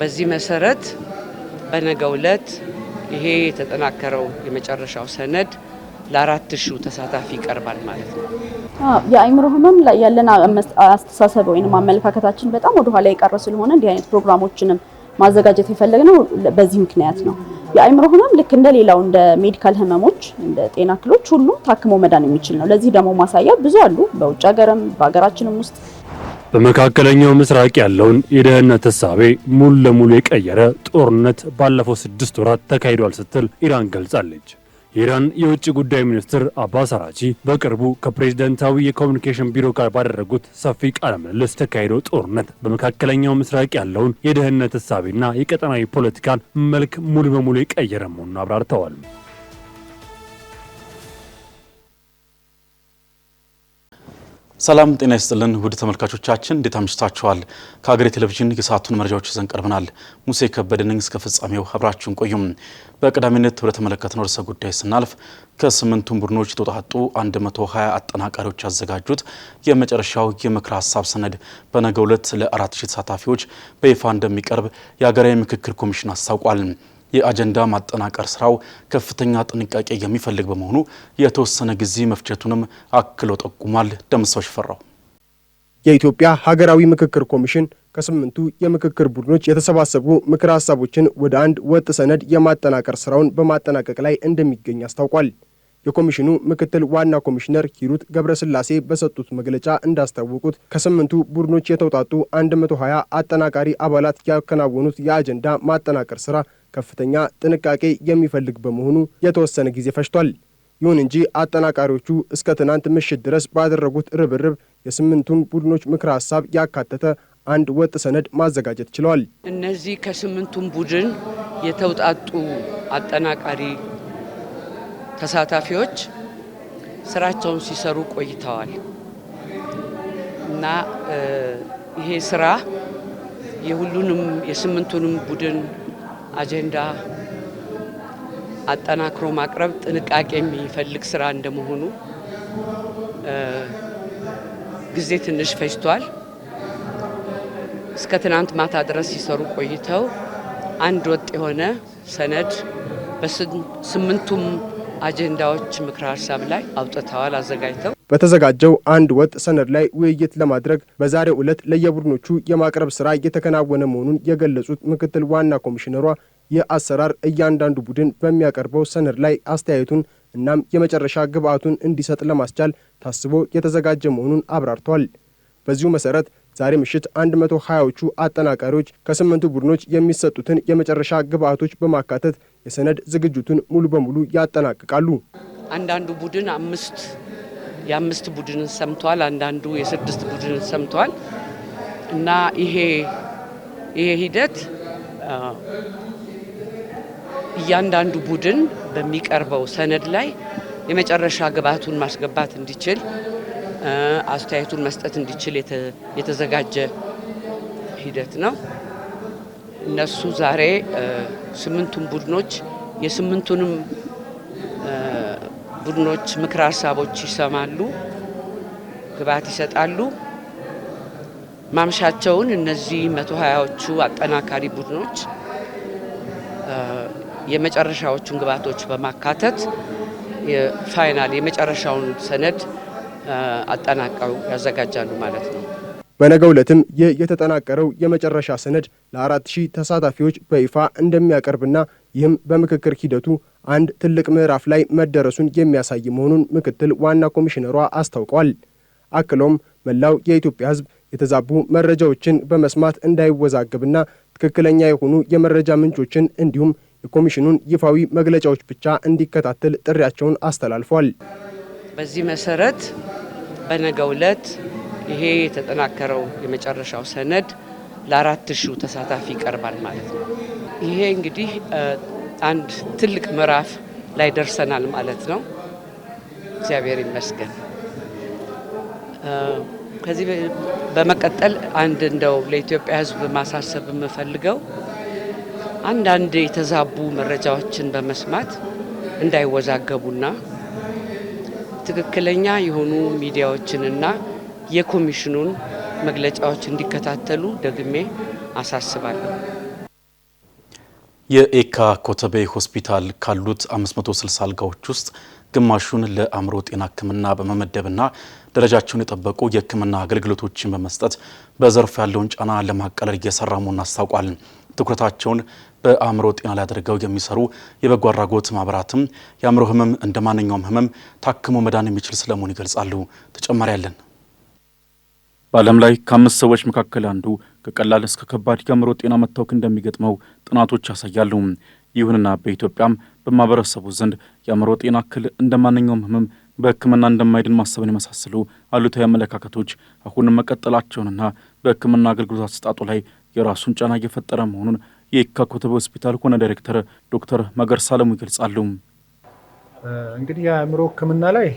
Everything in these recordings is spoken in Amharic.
በዚህ መሰረት በነገው ዕለት ይሄ የተጠናከረው የመጨረሻው ሰነድ ለ4000 ተሳታፊ ይቀርባል ማለት ነው። የአእምሮ ህመም ላይ ያለን አስተሳሰብ ወይንም አመለካከታችን በጣም ወደ ኋላ የቀረ ስለሆነ እንዲህ አይነት ፕሮግራሞችንም ማዘጋጀት የፈለግነው በዚህ ምክንያት ነው። የአእምሮ ህመም ልክ እንደሌላው እንደ ሜዲካል ህመሞች እንደ ጤና እክሎች ሁሉ ታክሞ መዳን የሚችል ነው። ለዚህ ደግሞ ማሳያ ብዙ አሉ፣ በውጭ ሀገርም በሀገራችንም ውስጥ። በመካከለኛው ምስራቅ ያለውን የደህንነት እሳቤ ሙሉ ለሙሉ የቀየረ ጦርነት ባለፈው 6 ወራት ተካሂዷል ስትል ኢራን ገልጻለች። የኢራን የውጭ ጉዳይ ሚኒስትር አባስ አራቺ በቅርቡ ከፕሬዝዳንታዊ የኮሙኒኬሽን ቢሮ ጋር ባደረጉት ሰፊ ቃለ ምልልስ ተካሂዶ ጦርነት በመካከለኛው ምስራቅ ያለውን የደህንነት እሳቤና የቀጠናዊ ፖለቲካን መልክ ሙሉ በሙሉ የቀየረ መሆኑን አብራርተዋል። ሰላም ጤና ይስጥልን ውድ ተመልካቾቻችን እንዴት አምሽታችኋል? ከሀገሬ ቴሌቪዥን የሰዓቱን መረጃዎች ይዘን ቀርበናል። ሙሴ ከበደ ነኝ። እስከ ፍጻሜው አብራችሁን ቆዩም። በቀዳሚነት ወደ ተመለከትነው ርዕሰ ጉዳይ ስናልፍ ከ8ቱም ቡድኖች የተውጣጡ 120 አጠናቃሪዎች ያዘጋጁት የመጨረሻው የምክር ሀሳብ ሰነድ በነገው ዕለት ለ4000 ተሳታፊዎች በይፋ እንደሚቀርብ የሀገራዊ ምክክር ኮሚሽን አስታውቋል። የአጀንዳ ማጠናቀር ስራው ከፍተኛ ጥንቃቄ የሚፈልግ በመሆኑ የተወሰነ ጊዜ መፍጀቱንም አክሎ ጠቁሟል። ደምሰው ሽፈራው የኢትዮጵያ ሀገራዊ ምክክር ኮሚሽን ከ8ቱ የምክክር ቡድኖች የተሰባሰቡ ምክር ሀሳቦችን ወደ አንድ ወጥ ሰነድ የማጠናቀር ስራውን በማጠናቀቅ ላይ እንደሚገኝ አስታውቋል። የኮሚሽኑ ምክትል ዋና ኮሚሽነር ሂሩት ገብረስላሴ በሰጡት መግለጫ እንዳስታወቁት ከ8ቱ ቡድኖች የተውጣጡ 120 አጠናቃሪ አባላት ያከናወኑት የአጀንዳ ማጠናቀር ስራ ከፍተኛ ጥንቃቄ የሚፈልግ በመሆኑ የተወሰነ ጊዜ ፈጅቷል። ይሁን እንጂ አጠናቃሪዎቹ እስከ ትናንት ምሽት ድረስ ባደረጉት ርብርብ የ8ቱን ቡድኖች ምክር ሀሳብ ያካተተ አንድ ወጥ ሰነድ ማዘጋጀት ችለዋል። እነዚህ ከ8ቱም ቡድን የተውጣጡ አጠናቃሪ ተሳታፊዎች ስራቸውን ሲሰሩ ቆይተዋል እና ይሄ ስራ የሁሉንም የ8ቱንም ቡድን አጀንዳ አጠናክሮ ማቅረብ ጥንቃቄ የሚፈልግ ስራ እንደመሆኑ ጊዜ ትንሽ ፈጅቷል። እስከ ትናንት ማታ ድረስ ሲሰሩ ቆይተው አንድ ወጥ የሆነ ሰነድ በ8ቱም አጀንዳዎች ምክረ ሀሳብ ላይ አውጥተዋል አዘጋጅተው። በተዘጋጀው አንድ ወጥ ሰነድ ላይ ውይይት ለማድረግ በዛሬው ዕለት ለየቡድኖቹ የማቅረብ ስራ እየተከናወነ መሆኑን የገለጹት ምክትል ዋና ኮሚሽነሯ የአሰራር እያንዳንዱ ቡድን በሚያቀርበው ሰነድ ላይ አስተያየቱን እናም የመጨረሻ ግብአቱን እንዲሰጥ ለማስቻል ታስቦ የተዘጋጀ መሆኑን አብራርተዋል። በዚሁ መሰረት ዛሬ ምሽት 120ዎቹ አጠናቃሪዎች ከ8ቱ ቡድኖች የሚሰጡትን የመጨረሻ ግብአቶች በማካተት የሰነድ ዝግጅቱን ሙሉ በሙሉ ያጠናቅቃሉ። አንዳንዱ ቡድን የአምስት ቡድንን ሰምቷል፣ አንዳንዱ የ6 ቡድንን ሰምቷል እና ይሄ ሂደት እያንዳንዱ ቡድን በሚቀርበው ሰነድ ላይ የመጨረሻ ግብአቱን ማስገባት እንዲችል አስተያየቱን መስጠት እንዲችል የተዘጋጀ ሂደት ነው። እነሱ ዛሬ 8ቱም ቡድኖች የ8ቱንም ቡድኖች ምክረ ሀሳቦች ይሰማሉ፣ ግብአት ይሰጣሉ። ማምሻቸውን እነዚህ 120ዎቹ አጠናካሪ ቡድኖች የመጨረሻዎቹን ግብአቶች በማካተት የፋይናል የመጨረሻውን ሰነድ አጠናቀው ያዘጋጃሉ ማለት ነው። በነገው ዕለትም የተጠናቀረው የመጨረሻ ሰነድ ለ4000 ተሳታፊዎች በይፋ እንደሚያቀርብና ይህም በምክክር ሂደቱ አንድ ትልቅ ምዕራፍ ላይ መደረሱን የሚያሳይ መሆኑን ምክትል ዋና ኮሚሽነሯ አስታውቀዋል። አክለውም መላው የኢትዮጵያ ሕዝብ የተዛቡ መረጃዎችን በመስማት እንዳይወዛገብና ትክክለኛ የሆኑ የመረጃ ምንጮችን እንዲሁም የኮሚሽኑን ይፋዊ መግለጫዎች ብቻ እንዲከታተል ጥሪያቸውን አስተላልፈዋል። በዚህ መሰረት በነገው ዕለት ይሄ የተጠናከረው የመጨረሻው ሰነድ ለ4000 ተሳታፊ ይቀርባል ማለት ነው። ይሄ እንግዲህ አንድ ትልቅ ምዕራፍ ላይ ደርሰናል ማለት ነው። እግዚአብሔር ይመስገን። ከዚህ በመቀጠል አንድ እንደው ለኢትዮጵያ ሕዝብ ማሳሰብ የምፈልገው አንዳንድ የተዛቡ መረጃዎችን በመስማት እንዳይወዛገቡና ትክክለኛ የሆኑ ሚዲያዎችንና የኮሚሽኑን መግለጫዎች እንዲከታተሉ ደግሜ አሳስባለሁ። የኤካ ኮተቤ ሆስፒታል ካሉት 560 አልጋዎች ውስጥ ግማሹን ለአእምሮ ጤና ሕክምና በመመደብና ደረጃቸውን የጠበቁ የሕክምና አገልግሎቶችን በመስጠት በዘርፉ ያለውን ጫና ለማቃለል እየሰራ መሆኑን አስታውቋል። ትኩረታቸውን በአእምሮ ጤና ላይ አድርገው የሚሰሩ የበጎ አድራጎት ማህበራትም የአእምሮ ህመም እንደ ማንኛውም ህመም ታክሞ መዳን የሚችል ስለመሆኑ ይገልጻሉ። ተጨማሪ ያለን በዓለም ላይ ከ5 ሰዎች መካከል አንዱ ከቀላል እስከ ከባድ የአእምሮ ጤና መታወክ እንደሚገጥመው ጥናቶች ያሳያሉ። ይሁንና በኢትዮጵያም በማህበረሰቡ ዘንድ የአእምሮ ጤና እክል እንደ ማንኛውም ህመም በሕክምና እንደማይድን ማሰብን የመሳሰሉ አሉታዊ አመለካከቶች አሁንም መቀጠላቸውንና በሕክምና አገልግሎት አሰጣጡ ላይ የራሱን ጫና እየፈጠረ መሆኑን የኤካ ኮተቤ ሆስፒታል ዋና ዳይሬክተር ዶክተር መገርሳ አለሙ ይገልጻሉ። እንግዲህ የአእምሮ ሕክምና ላይ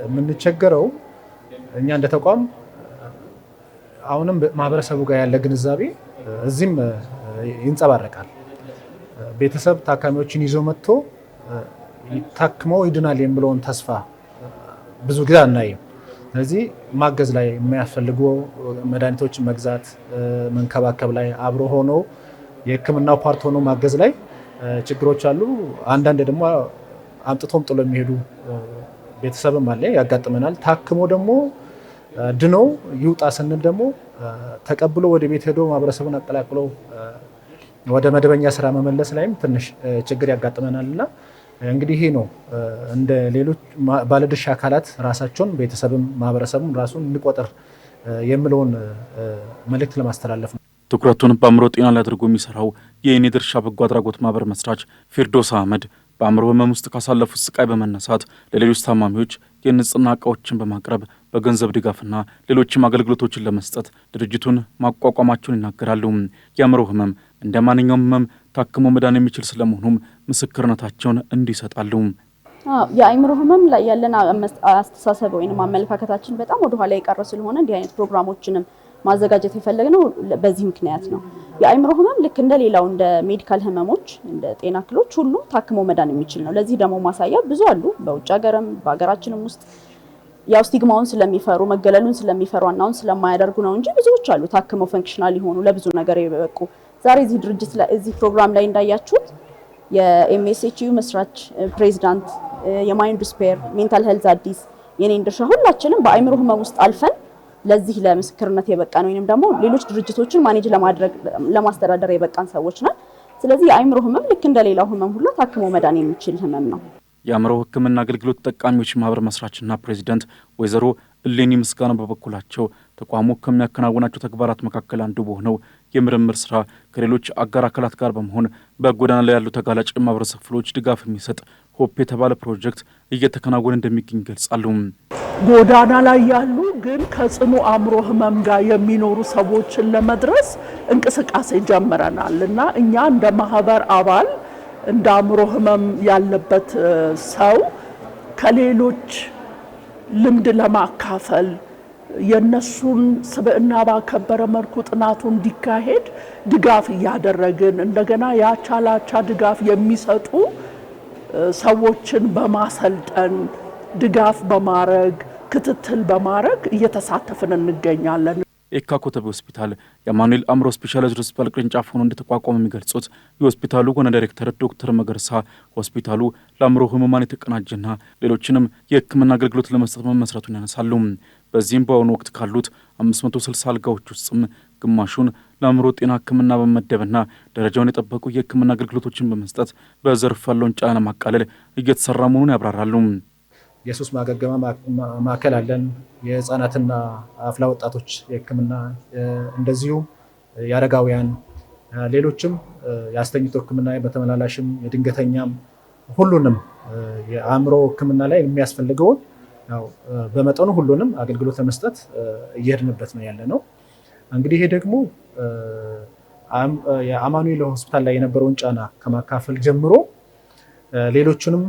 የምንቸገረው እኛ እንደ ተቋም አሁንም ማህበረሰቡ ጋር ያለ ግንዛቤ እዚህም ይንጸባረቃል። ቤተሰብ ታካሚዎችን ይዞ መጥቶ ታክሞ ይድናል የሚለውን ተስፋ ብዙ ጊዜ አናይም። ስለዚህ ማገዝ ላይ የሚያስፈልጉ መድኃኒቶችን መግዛት፣ መንከባከብ ላይ አብሮ ሆኖ የህክምናው ፓርት ሆኖ ማገዝ ላይ ችግሮች አሉ። አንዳንድ ደግሞ አምጥቶም ጥሎ የሚሄዱ ቤተሰብም አለ፣ ያጋጥመናል። ታክሞ ደግሞ ድኖ ይውጣ ስንል ደግሞ ተቀብሎ ወደ ቤት ሄዶ ማህበረሰቡን አቀላቅሎ ወደ መደበኛ ስራ መመለስ ላይም ትንሽ ችግር ያጋጥመናል እና እንግዲህ ይሄ ነው እንደ ሌሎች ባለድርሻ አካላት ራሳቸውን ቤተሰብም ማህበረሰቡም ራሱን እንቆጥር የሚለውን መልእክት ለማስተላለፍ ነው። ትኩረቱን በአእምሮ ጤና ላይ አድርጎ የሚሰራው የኔ ድርሻ በጎ አድራጎት ማህበር መስራች ፊርዶስ አህመድ በአእምሮ ህመም ውስጥ ካሳለፉት ስቃይ በመነሳት ለሌሎች ታማሚዎች የንጽህና እቃዎችን በማቅረብ በገንዘብ ድጋፍና ሌሎችም አገልግሎቶችን ለመስጠት ድርጅቱን ማቋቋማቸውን ይናገራሉ። የአእምሮ ህመም እንደ ማንኛውም ህመም ታክሞ መዳን የሚችል ስለመሆኑም ምስክርነታቸውን እንዲሰጣሉ። የአእምሮ ህመም ላይ ያለን አስተሳሰብ ወይንም አመለካከታችን በጣም ወደኋላ የቀረ ስለሆነ እንዲህ አይነት ፕሮግራሞችንም ማዘጋጀት የፈለግነው በዚህ ምክንያት ነው። የአእምሮ ህመም ልክ እንደ ሌላው እንደ ሜዲካል ህመሞች እንደ ጤና እክሎች ሁሉ ታክሞ መዳን የሚችል ነው። ለዚህ ደግሞ ማሳያ ብዙ አሉ። በውጭ ሀገርም በሀገራችንም ውስጥ ያው ስቲግማውን ስለሚፈሩ መገለሉን ስለሚፈሩ አናውን ስለማያደርጉ ነው እንጂ ብዙዎች አሉ ታክመው ፈንክሽናል የሆኑ ለብዙ ነገር የበቁ። ዛሬ እዚህ ድርጅት ላይ እዚህ ፕሮግራም ላይ እንዳያችሁት የኤምኤስኤችዩ መስራች ፕሬዚዳንት፣ የማይንድ ስፔር፣ ሜንታል ሄልዝ አዲስ፣ የኔን ድርሻ ሁላችንም በአእምሮ ህመም ውስጥ አልፈን ለዚህ ለምስክርነት የበቃን ወይንም ደግሞ ሌሎች ድርጅቶችን ማኔጅ ለማድረግ ለማስተዳደር የበቃን ሰዎች ነን። ስለዚህ የአእምሮ ህመም ልክ እንደ ሌላው ህመም ሁሉ ታክሞ መዳን የሚችል ህመም ነው። የአእምሮ ሕክምና አገልግሎት ተጠቃሚዎች ማህበር መስራችና ፕሬዚዳንት ወይዘሮ እሌኒ ምስጋና በበኩላቸው ተቋሙ ከሚያከናውናቸው ተግባራት መካከል አንዱ በሆነው የምርምር ስራ ከሌሎች አጋር አካላት ጋር በመሆን በጎዳና ላይ ያሉ ተጋላጭ ማህበረሰብ ክፍሎች ድጋፍ የሚሰጥ ሆፕ የተባለ ፕሮጀክት እየተከናወነ እንደሚገኝ ይገልጻሉ። ጎዳና ላይ ያሉ ግን ከጽኑ አእምሮ ህመም ጋር የሚኖሩ ሰዎችን ለመድረስ እንቅስቃሴ ጀምረናል እና እኛ እንደ ማህበር አባል እንደ አእምሮ ህመም ያለበት ሰው ከሌሎች ልምድ ለማካፈል የነሱን ስብዕና ባከበረ መልኩ ጥናቱ እንዲካሄድ ድጋፍ እያደረግን እንደገና ያቻላቻ ድጋፍ የሚሰጡ ሰዎችን በማሰልጠን ድጋፍ በማድረግ ክትትል በማድረግ እየተሳተፍን እንገኛለን። ኤካ ኮተቤ ሆስፒታል የአማኑኤል አእምሮ ስፔሻላይዝድ ሆስፒታል ቅርንጫፍ ሆኖ እንደተቋቋመ የሚገልጹት የሆስፒታሉ ዋና ዳይሬክተር ዶክተር መገርሳ ሆስፒታሉ ለአእምሮ ህሙማን የተቀናጀና ሌሎችንም የህክምና አገልግሎት ለመስጠት መመስረቱን ያነሳሉ። በዚህም በአሁኑ ወቅት ካሉት 560 አልጋዎች ውስጥም ግማሹን ለአእምሮ ጤና ህክምና በመመደብና ደረጃውን የጠበቁ የህክምና አገልግሎቶችን በመስጠት በዘርፍ ያለውን ጫና ለማቃለል እየተሰራ መሆኑን ያብራራሉ። የሱስ ማገገሚያ ማዕከል አለን። የህፃናትና አፍላ ወጣቶች የህክምና እንደዚሁም የአረጋውያን ሌሎችም የአስተኝቶ ህክምና በተመላላሽም የድንገተኛም ሁሉንም የአእምሮ ህክምና ላይ የሚያስፈልገውን ያው በመጠኑ ሁሉንም አገልግሎት ለመስጠት እየሄድንበት ነው ያለ ነው። እንግዲህ ይሄ ደግሞ የአማኑኤል ሆስፒታል ላይ የነበረውን ጫና ከማካፈል ጀምሮ ሌሎቹንም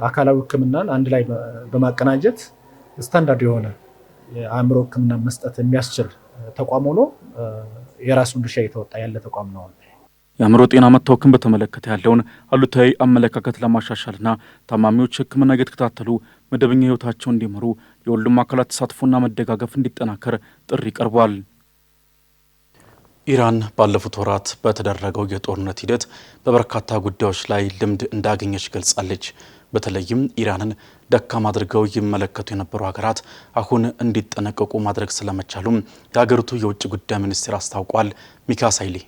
አካላዊ ህክምናን አንድ ላይ በማቀናጀት ስታንዳርድ የሆነ የአእምሮ ህክምና መስጠት የሚያስችል ተቋም ሆኖ የራሱን ድርሻ እየተወጣ ያለ ተቋም ነው። የአእምሮ ጤና መታወክን በተመለከተ ያለውን አሉታዊ አመለካከት ለማሻሻልና ታማሚዎች ህክምና እየተከታተሉ መደበኛ ህይወታቸውን እንዲመሩ የሁሉም አካላት ተሳትፎና መደጋገፍ እንዲጠናከር ጥሪ ቀርቧል። ኢራን ባለፉት ወራት በተደረገው የጦርነት ሂደት በበርካታ ጉዳዮች ላይ ልምድ እንዳገኘች ገልጻለች። በተለይም ኢራንን ደካማ አድርገው ይመለከቱ የነበሩ ሀገራት አሁን እንዲጠነቀቁ ማድረግ ስለመቻሉም የሀገሪቱ የውጭ ጉዳይ ሚኒስቴር አስታውቋል። ሚካኤል ኃይሌ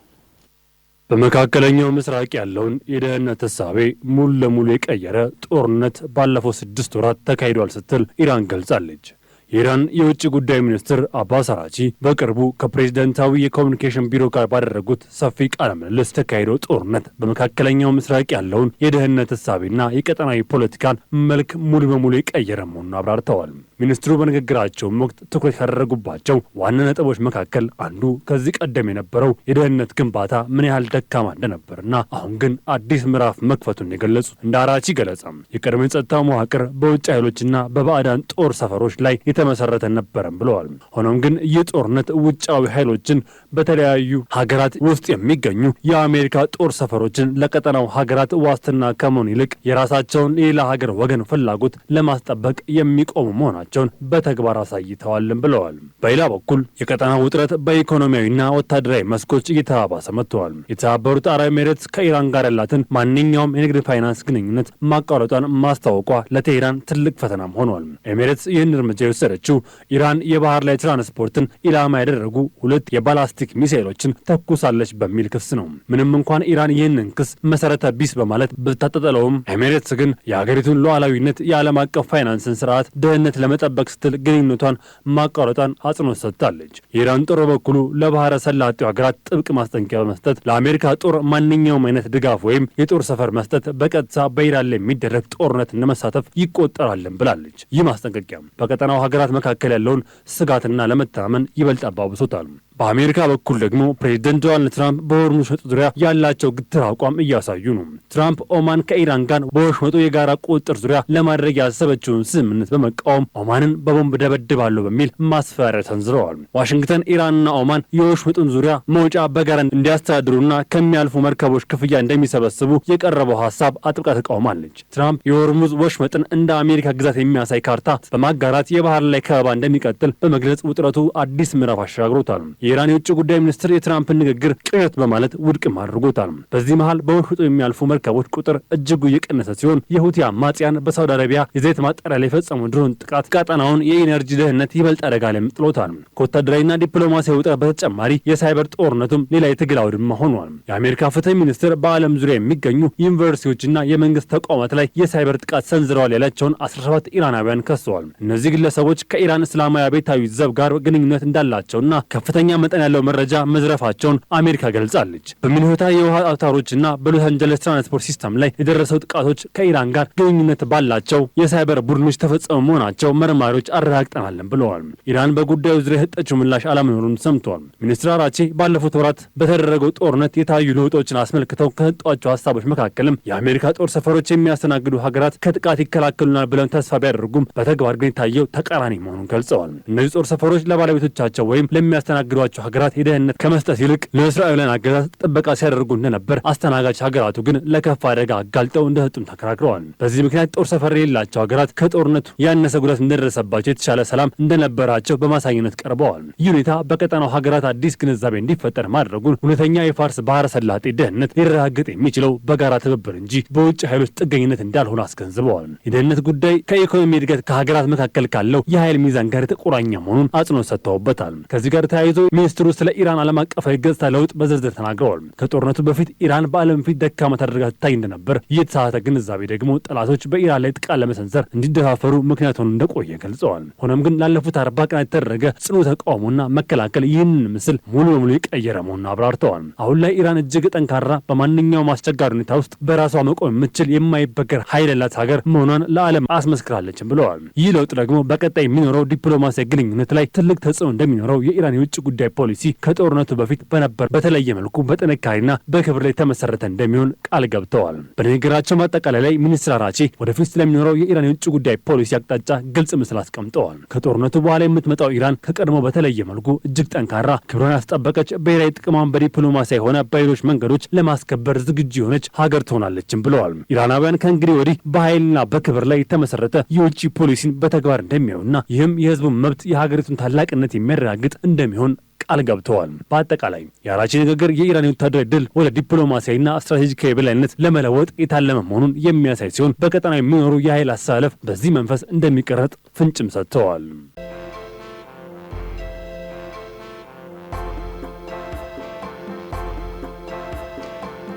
በመካከለኛው ምስራቅ ያለውን የደህንነት ተሳቤ ሙሉ ለሙሉ የቀየረ ጦርነት ባለፈው 6 ወራት ተካሂዷል ስትል ኢራን ገልጻለች። የኢራን የውጭ ጉዳይ ሚኒስትር አባስ አራቺ በቅርቡ ከፕሬዝዳንታዊ የኮሚኒኬሽን ቢሮ ጋር ባደረጉት ሰፊ ቃለ ምልልስ ተካሂደው ጦርነት በመካከለኛው ምስራቅ ያለውን የደህንነት ተሳቤና የቀጠናዊ ፖለቲካን መልክ ሙሉ በሙሉ የቀየረ መሆኑን አብራርተዋል። ሚኒስትሩ በንግግራቸውም ወቅት ትኩረት ያደረጉባቸው ዋና ነጥቦች መካከል አንዱ ከዚህ ቀደም የነበረው የደህንነት ግንባታ ምን ያህል ደካማ እንደነበርና አሁን ግን አዲስ ምዕራፍ መክፈቱን የገለጹ። እንደ አራቺ ገለጻም የቀድሞ የጸጥታ መዋቅር በውጭ ኃይሎችና በባዕዳን ጦር ሰፈሮች ላይ የተመሰረተ ነበረም ብለዋል። ሆኖም ግን ይህ ጦርነት ውጫዊ ኃይሎችን በተለያዩ ሀገራት ውስጥ የሚገኙ የአሜሪካ ጦር ሰፈሮችን ለቀጠናው ሀገራት ዋስትና ከመሆን ይልቅ የራሳቸውን የሌላ ሀገር ወገን ፍላጎት ለማስጠበቅ የሚቆሙ መሆናቸውን በተግባር አሳይተዋልም ብለዋል። በሌላ በኩል የቀጠናው ውጥረት በኢኮኖሚያዊና ወታደራዊ መስኮች እየተባባሰ መጥተዋል። የተባበሩት አረብ ኤሚሬትስ ከኢራን ጋር ያላትን ማንኛውም የንግድ ፋይናንስ ግንኙነት ማቋረጧን ማስታወቋ ለቴህራን ትልቅ ፈተናም ሆኗል። ኤሚሬትስ ይህን እርምጃ የወሰደችው ኢራን የባህር ላይ ትራንስፖርትን ኢላማ ያደረጉ 2 የባላስቲክ ሚሳኤሎችን ተኩሳለች በሚል ክስ ነው። ምንም እንኳን ኢራን ይህንን ክስ መሰረተ ቢስ በማለት ብታጠጠለውም ኤሚሬትስ ግን የሀገሪቱን ሉዓላዊነት፣ የዓለም አቀፍ ፋይናንስን ስርዓት ደህንነት ለመጠበቅ ስትል ግንኙነቷን ማቋረጧን አጽንኦት ሰጥታለች። የኢራን ጦር በኩሉ ለባህረ ሰላጤው ሀገራት ጥብቅ ማስጠንቀቂያ በመስጠት ለአሜሪካ ጦር ማንኛውም አይነት ድጋፍ ወይም የጦር ሰፈር መስጠት በቀጥታ በኢራን ላይ የሚደረግ ጦርነት እንደመሳተፍ ይቆጠራልን ብላለች። ይህ ማስጠንቀቂያ በቀጠናው ሀገራት መካከል ያለውን ስጋትና ለመተማመን ይበልጥ አባብሶታል። በአሜሪካ በኩል ደግሞ ፕሬዝዳንት ዶናልድ ትራምፕ በሆርሙዝ ወሽመጥ ዙሪያ ያላቸው ግትር አቋም እያሳዩ ነው። ትራምፕ ኦማን ከኢራን ጋር በወሽመጡ የጋራ ቁጥጥር ዙሪያ ለማድረግ ያሰበችውን ስምምነት በመቃወም ኦማንን በቦምብ ደበድባለሁ በሚል ማስፈራሪያ ሰንዝረዋል። ዋሽንግተን ኢራንና ኦማን የወሽመጡን ዙሪያ መውጫ በጋራ እንዲያስተዳድሩና ከሚያልፉ መርከቦች ክፍያ እንደሚሰበስቡ የቀረበው ሀሳብ አጥብቃ ተቃውማለች። ትራምፕ የሆርሙዝ ወሽመጥን እንደ አሜሪካ ግዛት የሚያሳይ ካርታ በማጋራት የባህር ላይ ከበባ እንደሚቀጥል በመግለጽ ውጥረቱ አዲስ ምዕራፍ አሻግሮታል። የኢራን የውጭ ጉዳይ ሚኒስትር የትራምፕን ንግግር ቅዠት በማለት ውድቅም አድርጎታል። በዚህ መሃል በወሽመጡ የሚያልፉ መርከቦች ቁጥር እጅጉ እየቀነሰ ሲሆን የሁቲ አማጽያን በሳውዲ አረቢያ የዘይት ማጣሪያ ላይ የፈጸሙ ድሮን ጥቃት ቀጠናውን የኢነርጂ ደህንነት ይበልጥ አደጋ ላይ ጥሎታል። ከወታደራዊና ዲፕሎማሲያዊ ውጥረት በተጨማሪ የሳይበር ጦርነቱም ሌላ የትግል አውድማ ሆኗል። የአሜሪካ ፍትህ ሚኒስትር በዓለም ዙሪያ የሚገኙ ዩኒቨርሲቲዎችና የመንግስት ተቋማት ላይ የሳይበር ጥቃት ሰንዝረዋል ያላቸውን 17 ኢራናውያን ከሰዋል። እነዚህ ግለሰቦች ከኢራን እስላማዊ አብዮታዊ ዘብ ጋር ግንኙነት እንዳላቸውና ከፍተኛ መጠን ያለው መረጃ መዝረፋቸውን አሜሪካ ገልጻለች። በሚኒሶታ የውሃ አውታሮችና በሎስ አንጀለስ ትራንስፖርት ሲስተም ላይ የደረሰው ጥቃቶች ከኢራን ጋር ግንኙነት ባላቸው የሳይበር ቡድኖች ተፈጸሙ መሆናቸው መርማሪዎች አረጋግጠናልን ብለዋል። ኢራን በጉዳዩ ዙሪያ የሰጠችው ምላሽ አለመኖሩን ሰምተዋል። ሚኒስትር አራቺ ባለፉት ወራት በተደረገው ጦርነት የታዩ ለውጦችን አስመልክተው ከሰጧቸው ሀሳቦች መካከልም የአሜሪካ ጦር ሰፈሮች የሚያስተናግዱ ሀገራት ከጥቃት ይከላከሉናል ብለው ተስፋ ቢያደርጉም በተግባር ግን የታየው ተቃራኒ መሆኑን ገልጸዋል። እነዚህ ጦር ሰፈሮች ለባለቤቶቻቸው ወይም ለሚያስተናግዷቸው ሀገራት የደህንነት ከመስጠት ይልቅ ለእስራኤላውያን አገዛዝ ጥበቃ ሲያደርጉ እንደነበር፣ አስተናጋጅ ሀገራቱ ግን ለከፋ አደጋ አጋልጠው እንደሰጡም ተከራክረዋል። በዚህ ምክንያት ጦር ሰፈር የሌላቸው ሀገራት ከጦርነቱ ያነሰ ጉዳት እንደደረሰባቸው የተሻለ ሰላም እንደነበራቸው በማሳየነት ቀርበዋል። ይህ ሁኔታ በቀጠናው ሀገራት አዲስ ግንዛቤ እንዲፈጠር ማድረጉን እውነተኛ የፋርስ ባህረ ሰላጤ ደህንነት ሊረጋገጥ የሚችለው በጋራ ትብብር እንጂ በውጭ ኃይሎች ጥገኝነት እንዳልሆነ አስገንዝበዋል። የደህንነት ጉዳይ ከኢኮኖሚ እድገት ከሀገራት መካከል ካለው የኃይል ሚዛን ጋር የተቆራኘ መሆኑን አጽንኦት ሰጥተውበታል። ከዚህ ጋር ተያይዞ ሚኒስትሩ ስለ ኢራን ዓለም አቀፋዊ ገጽታ ለውጥ በዝርዝር ተናግረዋል። ከጦርነቱ በፊት ኢራን በዓለም ፊት ደካማ ተደርጋ ትታይ እንደነበር፣ የተሳሳተ ግንዛቤ ደግሞ ጠላቶች በኢራን ላይ ጥቃት ለመሰንዘር እንዲደፋፈሩ ምክንያት ሆኖ እንደቆየ ገልጸዋል። ሆኖም ግን ላለፉት 40 ቀናት የተደረገ ጽኑ ተቃውሞና መከላከል ይህንን ምስል ሙሉ በሙሉ የቀየረ መሆኑን አብራርተዋል። አሁን ላይ ኢራን እጅግ ጠንካራ፣ በማንኛውም አስቸጋሪ ሁኔታ ውስጥ በራሷ መቆም የምትችል የማይበገር ኃይል ያላት ሀገር መሆኗን ለዓለም አስመስክራለችም ብለዋል። ይህ ለውጥ ደግሞ በቀጣይ የሚኖረው ዲፕሎማሲያዊ ግንኙነት ላይ ትልቅ ተጽዕኖ እንደሚኖረው የኢራን የውጭ ጉዳይ ፖሊሲ ከጦርነቱ በፊት በነበር በተለየ መልኩ በጥንካሬና በክብር ላይ ተመሰረተ እንደሚሆን ቃል ገብተዋል። በንግግራቸው ማጠቃለያ ላይ ሚኒስትር አራቺ ወደፊት ስለሚኖረው የኢራን የውጭ ጉዳይ ፖሊሲ አቅጣጫ ግልጽ ምስል አስቀምጠዋል። ከጦርነቱ በኋላ የምትመጣው ኢራን ከቀድሞ በተለየ መልኩ እጅግ ጠንካራ፣ ክብሯን ያስጠበቀች፣ ብሔራዊ ጥቅሟን በዲፕሎማሲያዊ ሆነ በሌሎች መንገዶች ለማስከበር ዝግጁ የሆነች ሀገር ትሆናለችም ብለዋል። ኢራናውያን ከእንግዲህ ወዲህ በኃይልና በክብር ላይ የተመሰረተ የውጭ ፖሊሲን በተግባር እንደሚያዩና ይህም የህዝቡን መብት፣ የሀገሪቱን ታላቅነት የሚያረጋግጥ እንደሚሆን ቃል ገብተዋል። በአጠቃላይ የአራቺ ንግግር የኢራን ወታደራዊ ድል ወደ ዲፕሎማሲያዊና ስትራቴጂካዊ የበላይነት ለመለወጥ የታለመ መሆኑን የሚያሳይ ሲሆን በቀጠናው የሚኖሩ የኃይል አሰላለፍ በዚህ መንፈስ እንደሚቀረጥ ፍንጭም ሰጥተዋል።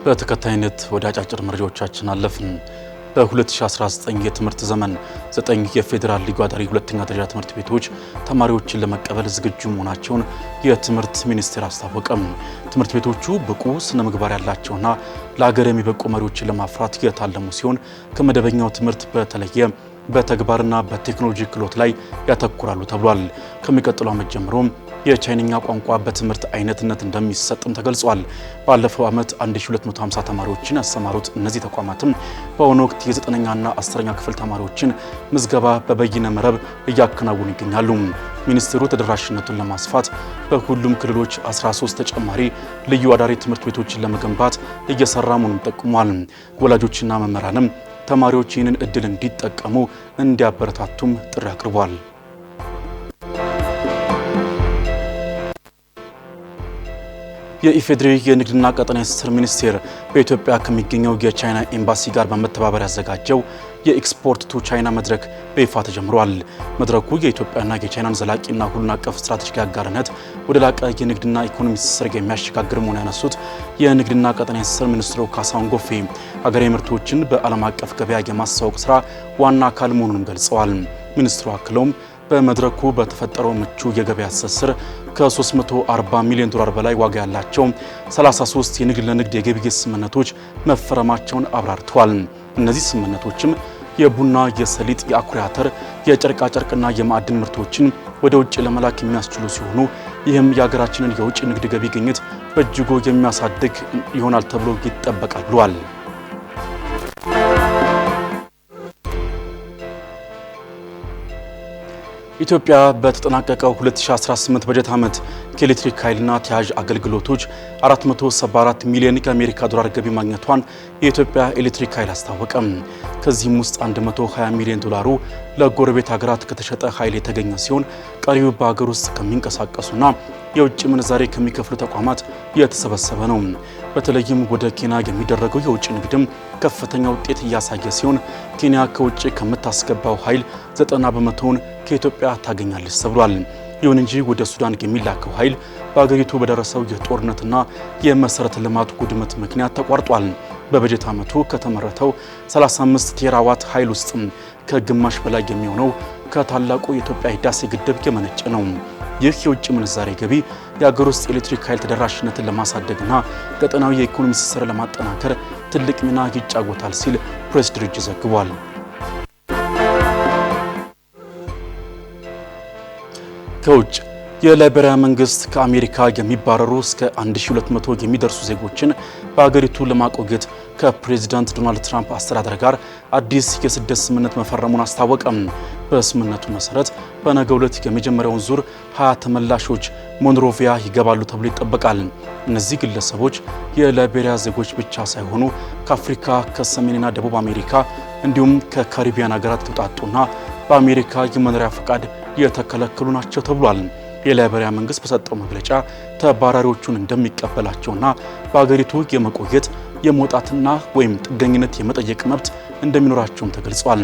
በተከታይነት ወደ አጫጭር መረጃዎቻችን አለፍን። በ2019 የትምህርት ዘመን 9 የፌዴራል ልዩ አዳሪ ሁለተኛ ደረጃ ትምህርት ቤቶች ተማሪዎችን ለመቀበል ዝግጁ መሆናቸውን የትምህርት ሚኒስቴር አስታወቀም። ትምህርት ቤቶቹ ብቁ ስነ ምግባር ያላቸውና ለሀገር የሚበቁ መሪዎችን ለማፍራት የታለሙ ሲሆን ከመደበኛው ትምህርት በተለየ በተግባርና በቴክኖሎጂ ክህሎት ላይ ያተኩራሉ ተብሏል። ከሚቀጥለው ዓመት ጀምሮም የቻይንኛ ቋንቋ በትምህርት አይነትነት እንደሚሰጥም ተገልጿል። ባለፈው ዓመት 1250 ተማሪዎችን ያስተማሩት እነዚህ ተቋማትም በአሁኑ ወቅት የ9ኛና 10ኛ ክፍል ተማሪዎችን ምዝገባ በበይነ መረብ እያከናወኑ ይገኛሉ። ሚኒስትሩ ተደራሽነቱን ለማስፋት በሁሉም ክልሎች 13 ተጨማሪ ልዩ አዳሪ ትምህርት ቤቶችን ለመገንባት እየሰራ መሆኑን ጠቁሟል። ወላጆችና መምህራንም ተማሪዎች ይህንን እድል እንዲጠቀሙ እንዲያበረታቱም ጥሪ አቅርቧል። የኢፌዴሪ የንግድና ቀጠናዊ ትስስር ሚኒስቴር በኢትዮጵያ ከሚገኘው የቻይና ኤምባሲ ጋር በመተባበር ያዘጋጀው የኤክስፖርት ቱ ቻይና መድረክ በይፋ ተጀምሯል። መድረኩ የኢትዮጵያና የቻይናን ዘላቂና ሁሉን አቀፍ ስትራቴጂክ አጋርነት ወደ ላቀ የንግድና ኢኮኖሚ ትስስር የሚያሸጋግር መሆኑን ያነሱት የንግድና ቀጠናዊ ትስስር ሚኒስትሩ ካሳሁን ጎፌ ሀገራዊ ምርቶችን በዓለም አቀፍ ገበያ የማስተዋወቅ ስራ ዋና አካል መሆኑንም ገልጸዋል። ሚኒስትሩ አክለውም በመድረኩ በተፈጠረው ምቹ የገበያ ትስስር ከ340 ሚሊዮን ዶላር በላይ ዋጋ ያላቸው 33 የንግድ ለንግድ የግብይት ስምምነቶች መፈረማቸውን አብራርተዋል። እነዚህ ስምምነቶችም የቡና፣ የሰሊጥ፣ የአኩሪ አተር፣ የጨርቃ ጨርቅና የማዕድን ምርቶችን ወደ ውጭ ለመላክ የሚያስችሉ ሲሆኑ ይህም የሀገራችንን የውጭ ንግድ ገቢ ግኝት በእጅጉ የሚያሳድግ ይሆናል ተብሎ ይጠበቃል ብለዋል። ኢትዮጵያ በተጠናቀቀው 2018 በጀት ዓመት ከኤሌክትሪክ ኃይልና ተያያዥ አገልግሎቶች 474 ሚሊዮን የአሜሪካ ዶላር ገቢ ማግኘቷን የኢትዮጵያ ኤሌክትሪክ ኃይል አስታወቀም። ከዚህም ውስጥ 120 ሚሊዮን ዶላሩ ለጎረቤት ሀገራት ከተሸጠ ኃይል የተገኘ ሲሆን ቀሪው በሀገር ውስጥ ከሚንቀሳቀሱና የውጭ ምንዛሬ ከሚከፍሉ ተቋማት የተሰበሰበ ነው። በተለይም ወደ ኬንያ የሚደረገው የውጭ ንግድም ከፍተኛ ውጤት እያሳየ ሲሆን ኬንያ ከውጭ ከምታስገባው ኃይል 90 በመቶውን ከኢትዮጵያ ታገኛለች ተብሏል። ይሁን እንጂ ወደ ሱዳን የሚላከው ኃይል በአገሪቱ በደረሰው የጦርነትና የመሰረተ ልማት ውድመት ምክንያት ተቋርጧል። በበጀት ዓመቱ ከተመረተው 35 ቴራዋት ኃይል ውስጥ ከግማሽ በላይ የሚሆነው ከታላቁ የኢትዮጵያ ህዳሴ ግድብ የመነጨ ነው። ይህ የውጭ ምንዛሬ ገቢ የሀገር ውስጥ ኤሌክትሪክ ኃይል ተደራሽነትን ለማሳደግና ቀጠናዊ የኢኮኖሚ ትስስር ለማጠናከር ትልቅ ሚና ይጫወታል ሲል ፕሬስ ድርጅት ዘግቧል። ከውጭ የላይቤሪያ መንግስት ከአሜሪካ የሚባረሩ እስከ 1200 የሚደርሱ ዜጎችን በአገሪቱ ለማቆየት ከፕሬዚዳንት ዶናልድ ትራምፕ አስተዳደር ጋር አዲስ የስደት ስምምነት መፈረሙን አስታወቀም። በስምምነቱ መሰረት በነገው ዕለት የመጀመሪያውን ዙር 20 ተመላሾች ሞንሮቪያ ይገባሉ ተብሎ ይጠበቃል። እነዚህ ግለሰቦች የላይቤሪያ ዜጎች ብቻ ሳይሆኑ ከአፍሪካ፣ ከሰሜንና ደቡብ አሜሪካ እንዲሁም ከካሪቢያን ሀገራት የተውጣጡና በአሜሪካ የመኖሪያ ፈቃድ የተከለከሉ ናቸው ተብሏል። የላይቤሪያ መንግስት በሰጠው መግለጫ ተባራሪዎቹን እንደሚቀበላቸውና በአገሪቱ የመቆየት የመውጣትና ወይም ጥገኝነት የመጠየቅ መብት እንደሚኖራቸውም ተገልጿል።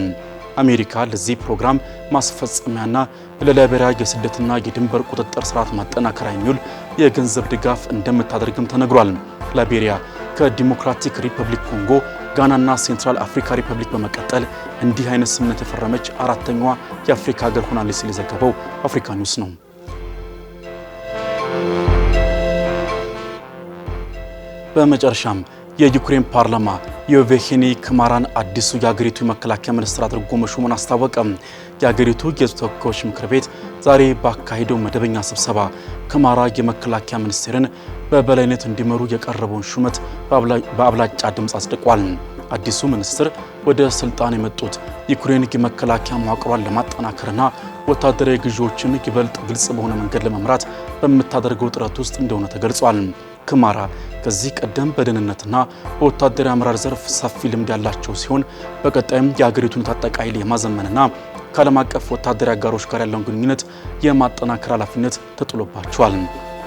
አሜሪካ ለዚህ ፕሮግራም ማስፈጸሚያና ለላይቤሪያ የስደትና የድንበር ቁጥጥር ስርዓት ማጠናከሪያ የሚውል የገንዘብ ድጋፍ እንደምታደርግም ተነግሯል። ላይቤሪያ ከዲሞክራቲክ ሪፐብሊክ ኮንጎ፣ ጋናና ሴንትራል አፍሪካ ሪፐብሊክ በመቀጠል እንዲህ አይነት ስምምነት የፈረመች አራተኛዋ የአፍሪካ ሀገር ሆናለች ሲል የዘገበው አፍሪካ ኒውስ ነው። በመጨረሻም የዩክሬን ፓርላማ የቬሄኒ ክማራን አዲሱ የሀገሪቱ የመከላከያ ሚኒስትር አድርጎ መሾሙን አስታወቀ። የሀገሪቱ የሕዝብ ተወካዮች ምክር ቤት ዛሬ ባካሄደው መደበኛ ስብሰባ ክማራ የመከላከያ ሚኒስቴርን በበላይነት እንዲመሩ የቀረበውን ሹመት በአብላጫ ድምፅ አጽድቋል። አዲሱ ሚኒስትር ወደ ስልጣን የመጡት ዩክሬን የመከላከያ መዋቅሯን ለማጠናከርና ወታደራዊ ግዢዎችን ይበልጥ ግልጽ በሆነ መንገድ ለመምራት በምታደርገው ጥረት ውስጥ እንደሆነ ተገልጿል። ክማራ ከዚህ ቀደም በደህንነትና በወታደራዊ አመራር ዘርፍ ሰፊ ልምድ ያላቸው ሲሆን በቀጣይም የሀገሪቱን የታጠቀ ኃይል የማዘመንና ከዓለም አቀፍ ወታደራዊ አጋሮች ጋር ያለውን ግንኙነት የማጠናከር ኃላፊነት ተጥሎባቸዋል።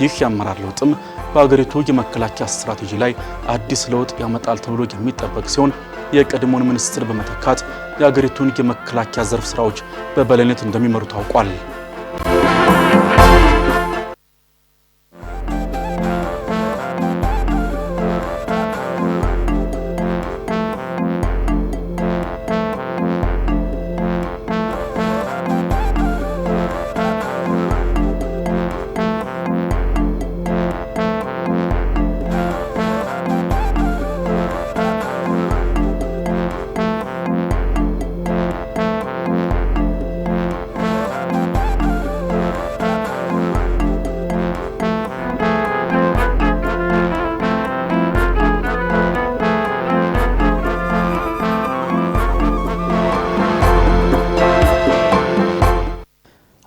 ይህ የአመራር ለውጥም በአገሪቱ የመከላከያ ስትራቴጂ ላይ አዲስ ለውጥ ያመጣል ተብሎ የሚጠበቅ ሲሆን የቀድሞውን ሚኒስትር በመተካት የአገሪቱን የመከላከያ ዘርፍ ስራዎች በበላይነት እንደሚመሩ ታውቋል።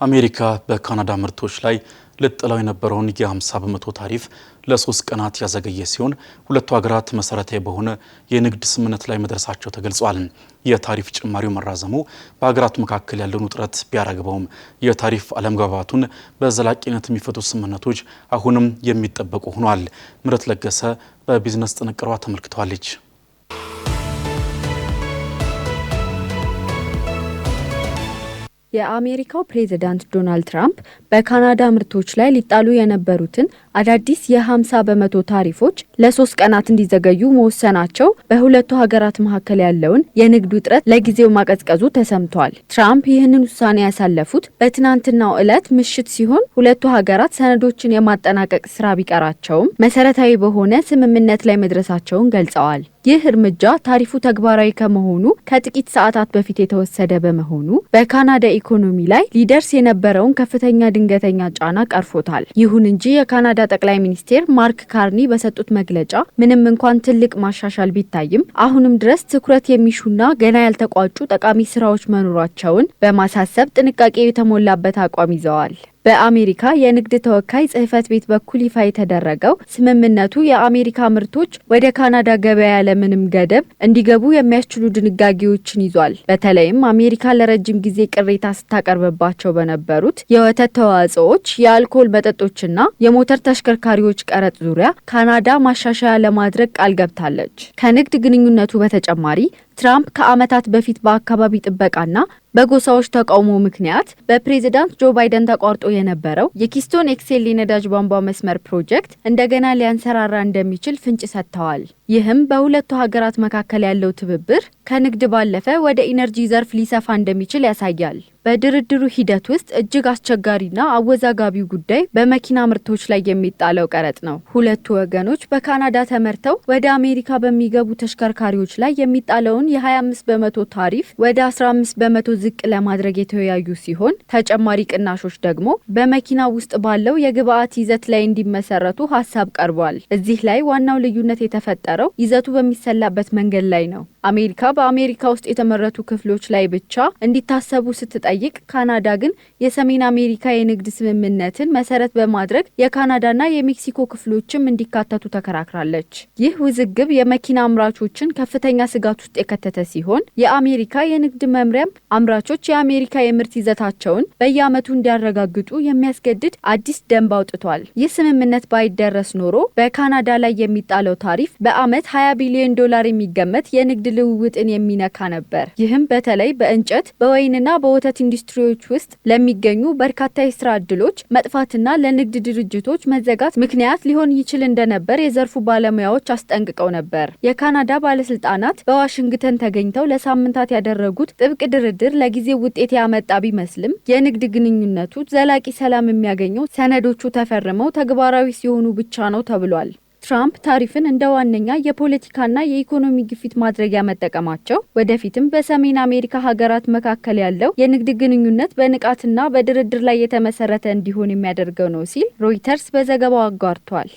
አሜሪካ በካናዳ ምርቶች ላይ ልጥላው የነበረውን የ50 በመቶ ታሪፍ ለ3 ቀናት ያዘገየ ሲሆን ሁለቱ ሀገራት መሰረታዊ በሆነ የንግድ ስምምነት ላይ መድረሳቸው ተገልጿል። የታሪፍ ጭማሪው መራዘሙ በሀገራቱ መካከል ያለውን ውጥረት ቢያረግበውም የታሪፍ አለመግባባቱን በዘላቂነት የሚፈቱ ስምምነቶች አሁንም የሚጠበቁ ሆኗል። ምረት ለገሰ በቢዝነስ ጥንቅሯ ተመልክቷለች። የአሜሪካው ፕሬዝዳንት ዶናልድ ትራምፕ በካናዳ ምርቶች ላይ ሊጣሉ የነበሩትን አዳዲስ የ50 በመቶ ታሪፎች ለ3 ቀናት እንዲዘገዩ መወሰናቸው በሁለቱ ሀገራት መካከል ያለውን የንግድ ውጥረት ለጊዜው ማቀዝቀዙ ተሰምቷል። ትራምፕ ይህንን ውሳኔ ያሳለፉት በትናንትናው ዕለት ምሽት ሲሆን ሁለቱ ሀገራት ሰነዶችን የማጠናቀቅ ስራ ቢቀራቸውም መሰረታዊ በሆነ ስምምነት ላይ መድረሳቸውን ገልጸዋል። ይህ እርምጃ ታሪፉ ተግባራዊ ከመሆኑ ከጥቂት ሰዓታት በፊት የተወሰደ በመሆኑ በካናዳ ኢኮኖሚ ላይ ሊደርስ የነበረውን ከፍተኛ ድንገተኛ ጫና ቀርፎታል። ይሁን እንጂ የካናዳ ጠቅላይ ሚኒስቴር ማርክ ካርኒ በሰጡት መግለጫ ምንም እንኳን ትልቅ ማሻሻል ቢታይም አሁንም ድረስ ትኩረት የሚሹና ገና ያልተቋጩ ጠቃሚ ስራዎች መኖራቸውን በማሳሰብ ጥንቃቄ የተሞላበት አቋም ይዘዋል። በአሜሪካ የንግድ ተወካይ ጽህፈት ቤት በኩል ይፋ የተደረገው ስምምነቱ የአሜሪካ ምርቶች ወደ ካናዳ ገበያ ያለምንም ገደብ እንዲገቡ የሚያስችሉ ድንጋጌዎችን ይዟል። በተለይም አሜሪካ ለረጅም ጊዜ ቅሬታ ስታቀርብባቸው በነበሩት የወተት ተዋጽኦዎች፣ የአልኮል መጠጦችና የሞተር ተሽከርካሪዎች ቀረጥ ዙሪያ ካናዳ ማሻሻያ ለማድረግ ቃል ገብታለች። ከንግድ ግንኙነቱ በተጨማሪ ትራምፕ ከዓመታት በፊት በአካባቢ ጥበቃና በጎሳዎች ተቃውሞ ምክንያት በፕሬዝዳንት ጆ ባይደን ተቋርጦ የነበረው የኪስቶን ኤክስኤል የነዳጅ ቧንቧ መስመር ፕሮጀክት እንደገና ሊያንሰራራ እንደሚችል ፍንጭ ሰጥተዋል። ይህም በሁለቱ ሀገራት መካከል ያለው ትብብር ከንግድ ባለፈ ወደ ኢነርጂ ዘርፍ ሊሰፋ እንደሚችል ያሳያል። በድርድሩ ሂደት ውስጥ እጅግ አስቸጋሪና አወዛጋቢው ጉዳይ በመኪና ምርቶች ላይ የሚጣለው ቀረጥ ነው። ሁለቱ ወገኖች በካናዳ ተመርተው ወደ አሜሪካ በሚገቡ ተሽከርካሪዎች ላይ የሚጣለውን የ25 በመቶ ታሪፍ ወደ 15 በመቶ ዝቅ ለማድረግ የተወያዩ ሲሆን ተጨማሪ ቅናሾች ደግሞ በመኪና ውስጥ ባለው የግብአት ይዘት ላይ እንዲመሰረቱ ሀሳብ ቀርቧል። እዚህ ላይ ዋናው ልዩነት የተፈጠረው ይዘቱ በሚሰላበት መንገድ ላይ ነው። አሜሪካ በአሜሪካ ውስጥ የተመረቱ ክፍሎች ላይ ብቻ እንዲታሰቡ ስትጠይቅ፣ ካናዳ ግን የሰሜን አሜሪካ የንግድ ስምምነትን መሰረት በማድረግ የካናዳና የሜክሲኮ ክፍሎችም እንዲካተቱ ተከራክራለች። ይህ ውዝግብ የመኪና አምራቾችን ከፍተኛ ስጋት ውስጥ የከተተ ሲሆን የአሜሪካ የንግድ መምሪያም አምራቾች የአሜሪካ የምርት ይዘታቸውን በየዓመቱ እንዲያረጋግጡ የሚያስገድድ አዲስ ደንብ አውጥቷል። ይህ ስምምነት ባይደረስ ኖሮ በካናዳ ላይ የሚጣለው ታሪፍ በዓመት $20 ቢሊዮን የሚገመት የንግድ ልውውጥን የሚነካ ነበር። ይህም በተለይ በእንጨት በወይንና በወተት ኢንዱስትሪዎች ውስጥ ለሚገኙ በርካታ የስራ ዕድሎች መጥፋትና ለንግድ ድርጅቶች መዘጋት ምክንያት ሊሆን ይችል እንደነበር የዘርፉ ባለሙያዎች አስጠንቅቀው ነበር። የካናዳ ባለስልጣናት በዋሽንግተን ተገኝተው ለሳምንታት ያደረጉት ጥብቅ ድርድር ለጊዜው ውጤት ያመጣ ቢመስልም የንግድ ግንኙነቱ ዘላቂ ሰላም የሚያገኘው ሰነዶቹ ተፈርመው ተግባራዊ ሲሆኑ ብቻ ነው ተብሏል። ትራምፕ ታሪፍን እንደ ዋነኛ የፖለቲካና የኢኮኖሚ ግፊት ማድረጊያ መጠቀማቸው ወደፊትም በሰሜን አሜሪካ ሀገራት መካከል ያለው የንግድ ግንኙነት በንቃትና በድርድር ላይ የተመሰረተ እንዲሆን የሚያደርገው ነው ሲል ሮይተርስ በዘገባው አጋርቷል።